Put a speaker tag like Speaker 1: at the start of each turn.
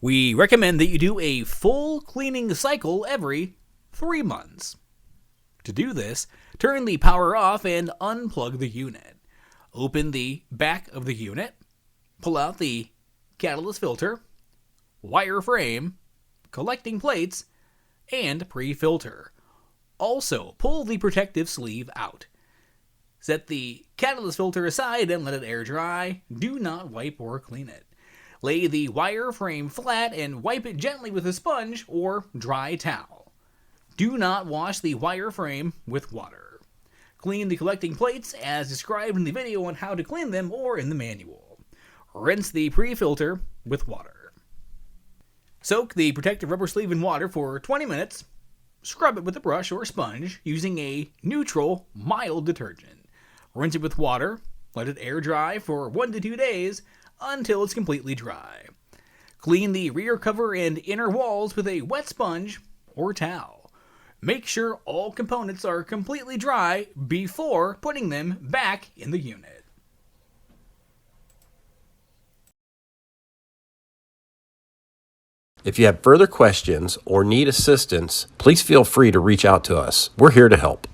Speaker 1: We recommend that you do a full cleaning cycle every 3 months. To do this, turn the power off and unplug the unit. Open the back of the unit, pull out the catalyst filter, wire frame, collecting plates, and pre-filter. Also, pull the protective sleeve out. Set the catalyst filter aside and let it air dry. Do not wipe or clean it. Lay the wire frame flat and wipe it gently with a sponge or dry towel. Do not wash the wire frame with water. Clean the collecting plates as described in the video on how to clean them or in the manual. Rinse the pre-filter with water. Soak the protective rubber sleeve in water for 20 minutes. Scrub it with a brush or sponge using a neutral, mild detergent. Rinse it with water. Let it air dry for 1 to 2 days until it's completely dry. Clean the rear cover and inner walls with a wet sponge or towel. Make sure all components are completely dry before putting them back in the unit.
Speaker 2: If you have further questions or need assistance, please feel free to reach out to us. We're here to help.